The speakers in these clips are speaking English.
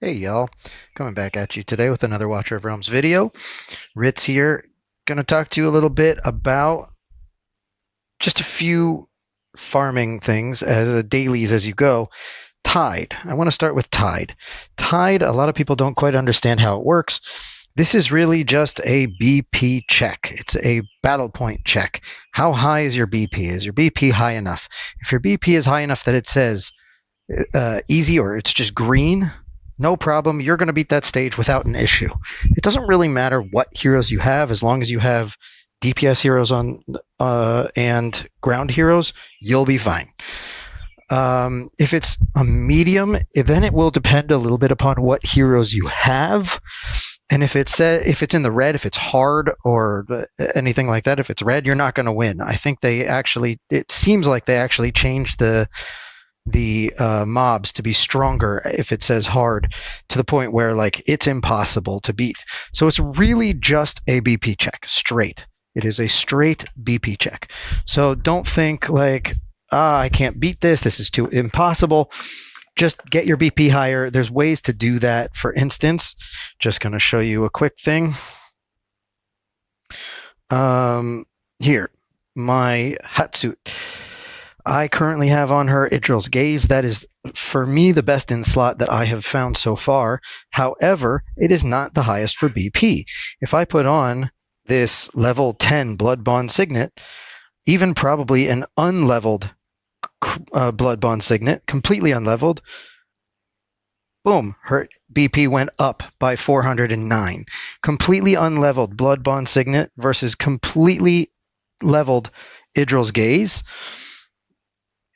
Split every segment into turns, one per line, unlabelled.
Hey y'all, coming back at you today with another Watcher of Realms video. Ritz here, gonna talk to you a little bit about just a few farming things as dailies as you go. Tide. I want to start with Tide. Tide, a lot of people don't quite understand how it works. This is really just a BP check. It's a battle point check. How high is your BP? Is your BP high enough? If your BP is high enough that it says easy or it's just green, no problem. You're going to beat that stage without an issue. It doesn't really matter what heroes you have, as long as you have DPS heroes on and ground heroes, you'll be fine. If it's a medium, then it will depend a little bit upon what heroes you have. And if it's in the red, if it's hard or anything like that, if it's red, you're not going to win. I think it seems like they actually changed the mobs to be stronger if it says hard, to the point where like it's impossible to beat. So it's really just a BP check, straight. It is a straight BP check. So don't think like, I can't beat this. This is too impossible. Just get your BP higher. There's ways to do that. For instance, just going to show you a quick thing. Here, my Hatsuit. I currently have on her Idril's Gaze. That is, for me, the best in slot that I have found so far. However, it is not the highest for BP. If I put on this level 10 Blood Bond Signet, even probably an unleveled Blood Bond Signet, completely unleveled, boom, her BP went up by 409. Completely unleveled Blood Bond Signet versus completely leveled Idril's Gaze.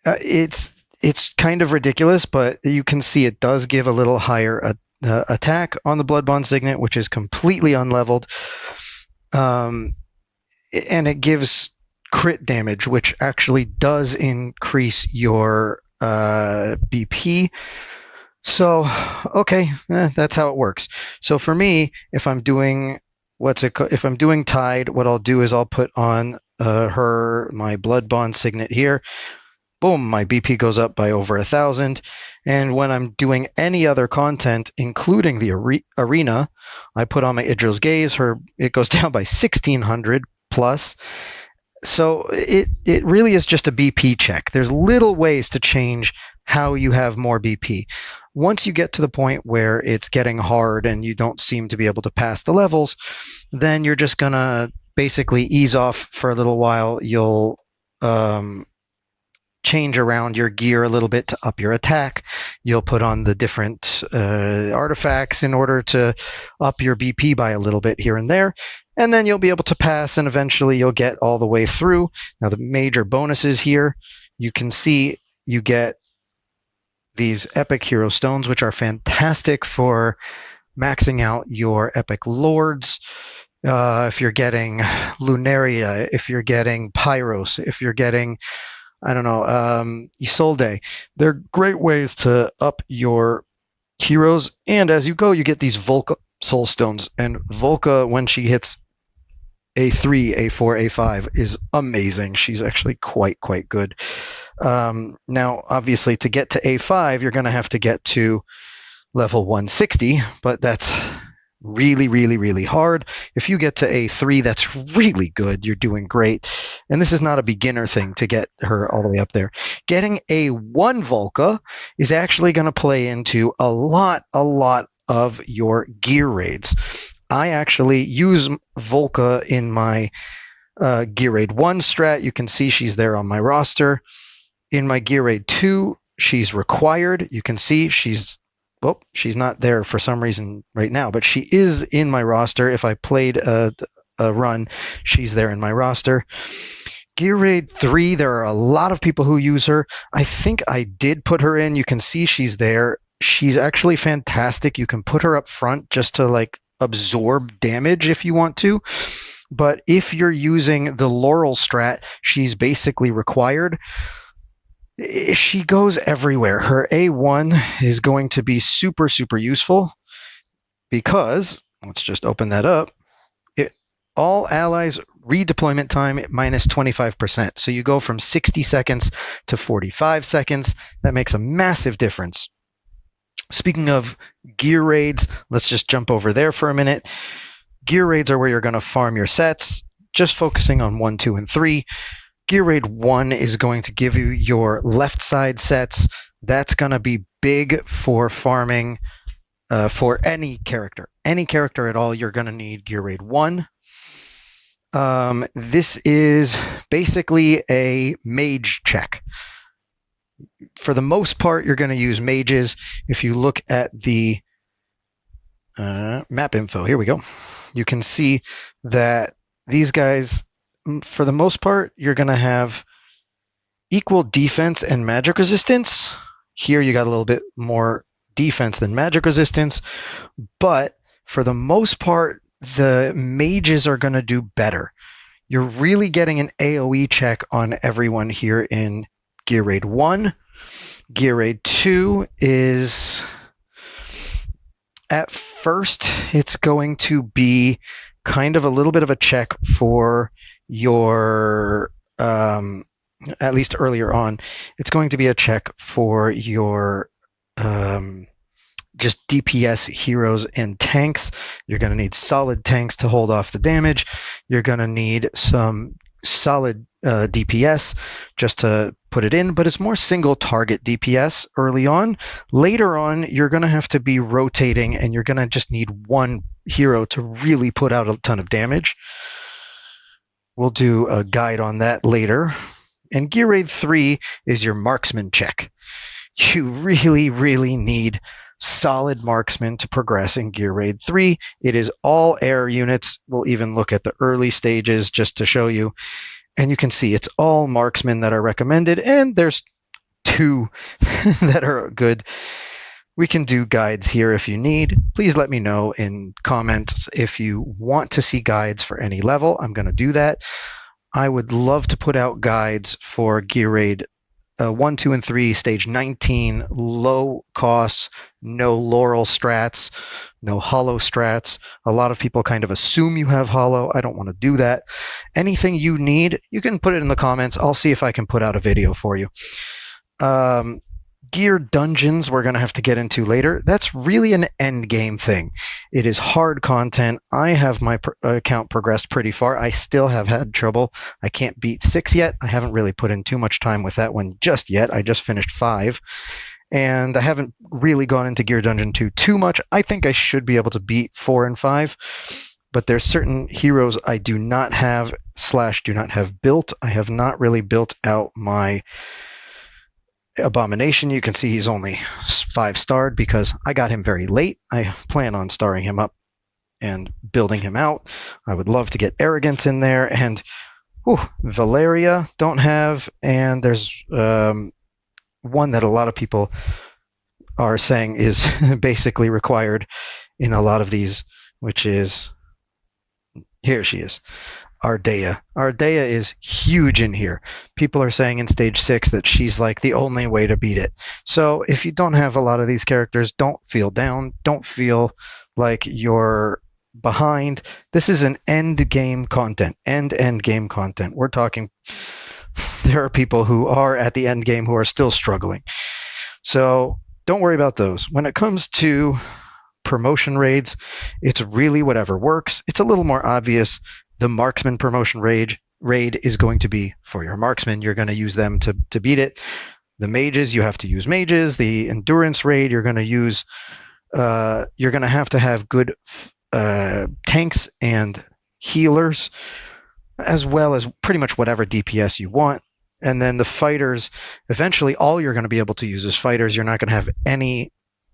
It's kind of ridiculous, but you can see it does give a little higher attack on the Blood Bond Signet, which is completely unleveled, and it gives crit damage, which actually does increase your BP. So, okay, that's how it works. So for me, if I'm doing Tide, what I'll do is I'll put on my Blood Bond Signet here. Boom, my BP goes up by over 1,000. And when I'm doing any other content, including the arena, I put on my Idril's Gaze. It goes down by 1,600 plus. So it really is just a BP check. There's little ways to change how you have more BP. Once you get to the point where it's getting hard and you don't seem to be able to pass the levels, then you're just going to basically ease off for a little while. You'll change around your gear a little bit to up your attack. You'll put on the different artifacts in order to up your BP by a little bit here and there. And then you'll be able to pass, and eventually you'll get all the way through. Now, the major bonuses here, you can see you get these epic hero stones, which are fantastic for maxing out your epic lords. If you're getting Lunaria, if you're getting Pyros, if you're getting, I don't know, Isolde. They're great ways to up your heroes. And as you go, you get these Volca soul stones. And Volca, when she hits A3, A4, A5, is amazing. She's actually quite good. Now, obviously, to get to A5, you're going to have to get to level 160, but that's really hard. If you get to A3, that's really good. You're doing great. And this is not a beginner thing to get her all the way up there. Getting A1 Volca is actually going to play into a lot of your gear raids. I actually use Volca in my Gear Raid 1 strat. You can see she's there on my roster. In my Gear Raid 2, she's required. You can see she's not there for some reason right now, but she is in my roster. If I played a run, she's there in my roster. Gear Raid 3, there are a lot of people who use her. I think I did put her in. You can see she's there. She's actually fantastic. You can put her up front just to like absorb damage if you want to. But if you're using the Laurel strat, she's basically required. She goes everywhere. Her A1 is going to be super useful because, let's just open that up, all allies redeployment time minus 25%. So you go from 60 seconds to 45 seconds. That makes a massive difference. Speaking of gear raids, let's just jump over there for a minute. Gear raids are where you're going to farm your sets, just focusing on 1, 2, and 3. Gear raid 1 is going to give you your left side sets. That's going to be big for farming for any character. Any character at all, you're going to need Gear raid 1. This is basically a mage check. For the most part, you're going to use mages. If you look at the map info, here we go. You can see that these guys, for the most part, you're going to have equal defense and magic resistance. Here you got a little bit more defense than magic resistance, but for the most part, the mages are going to do better. You're really getting an AoE check on everyone here in Gear raid 1. Gear raid 2 is, at first, it's going to be kind of a little bit of a check for your, at least earlier on, it's going to be a check for your just DPS heroes and tanks. You're going to need solid tanks to hold off the damage. You're going to need some solid DPS just to put it in, but it's more single target DPS early on. Later on, you're going to have to be rotating, and you're going to just need one hero to really put out a ton of damage. We'll do a guide on that later. And Gear raid 3 is your marksman check. You really, really need solid marksman to progress in Gear raid 3. It is all air units. We'll even look at the early stages just to show you. And you can see it's all marksmen that are recommended, and there's 2 that are good. We can do guides here if you need. Please let me know in comments if you want to see guides for any level. I'm going to do that. I would love to put out guides for Gear raid 1, 2, and 3, stage 19, low costs, no laurel strats, no hollow strats. A lot of people kind of assume you have hollow. I don't want to do that. Anything you need, you can put it in the comments. I'll see if I can put out a video for you. Gear dungeons we're going to have to get into later. That's really an end game thing. It is hard content. I have my account progressed pretty far. I still have had trouble. I can't beat 6 yet. I haven't really put in too much time with that one just yet. I just finished 5. And I haven't really gone into Gear Dungeon 2 too much. I think I should be able to beat 4 and 5. But there's certain heroes I do not have / do not have built. I have not really built out my Abomination. You can see he's only 5-starred because I got him very late. I plan on starring him up and building him out. I would love to get Arrogance in there, and Valeria don't have, and there's one that a lot of people are saying is basically required in a lot of these, which is, here she is, Ardea. Ardea is huge in here. People are saying in stage 6 that she's like the only way to beat it. So if you don't have a lot of these characters, don't feel down. Don't feel like you're behind. This is an end game content. End game content. We're talking, there are people who are at the end game who are still struggling. So don't worry about those. When it comes to promotion raids, it's really whatever works. It's a little more obvious. The marksman promotion raid is going to be for your marksmen. You're going to use them to beat it. The mages, you have to use mages. The endurance raid, you're going to use, you're going to have good tanks and healers, as well as pretty much whatever DPS you want. And then the fighters, eventually all you're going to be able to use is fighters. You're not going to have any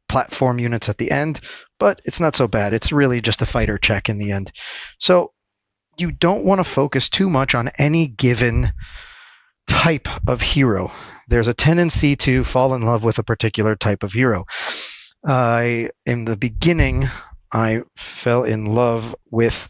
platform units at the end, but it's not so bad. It's really just a fighter check in the end. So you don't want to focus too much on any given type of hero. There's a tendency to fall in love with a particular type of hero. In the beginning, I fell in love with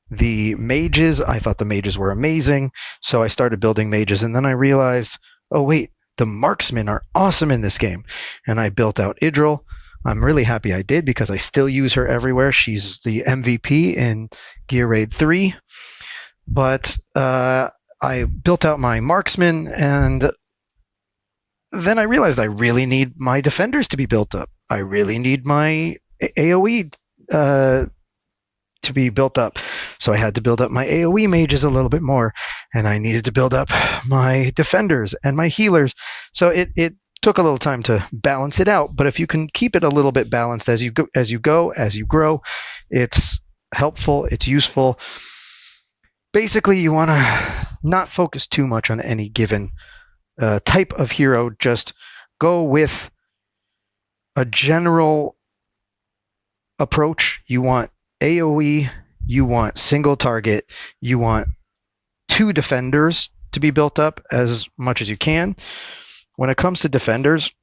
the mages. I thought the mages were amazing, so I started building mages, and then I realized, oh wait, the marksmen are awesome in this game. And I built out Idril. I'm really happy I did because I still use her everywhere. She's the MVP in Gear raid 3. But I built out my marksman, and then I realized I really need my defenders to be built up. I really need my AoE to be built up. So I had to build up my AoE mages a little bit more, and I needed to build up my defenders and my healers. So it took a little time to balance it out. But if you can keep it a little bit balanced as you grow, it's helpful, it's useful. Basically, you want to not focus too much on any given type of hero. Just go with a general approach. You want AoE, you want single target, you want 2 defenders to be built up as much as you can. When it comes to defenders,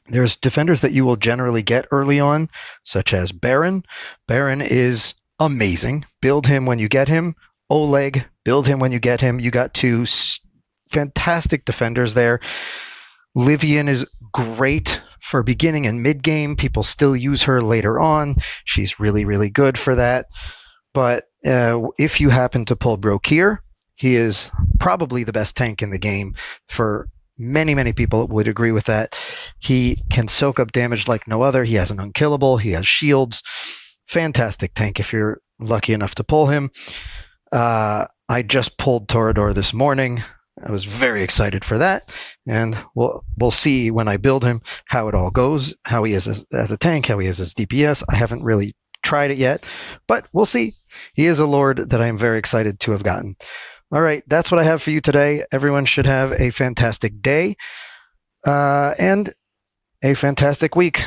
there's defenders that you will generally get early on, such as Baron. Baron is amazing. Build him when you get him. Oleg, build him when you get him. You got 2 fantastic defenders there. Livian is great for beginning and mid game. People still use her later on. She's really, really good for that. But if you happen to pull Brokir, he is probably the best tank in the game. For many, many people would agree with that. He can soak up damage like no other. He has an unkillable. He has shields. Fantastic tank if you're lucky enough to pull him. I just pulled Torador this morning. I was very excited for that, and we'll see when I build him how it all goes, how he is as a tank, how he is as DPS. I haven't really tried it yet, but we'll see. He is a lord that I am very excited to have gotten. All right, that's what I have for you today. Everyone should have a fantastic day and a fantastic week.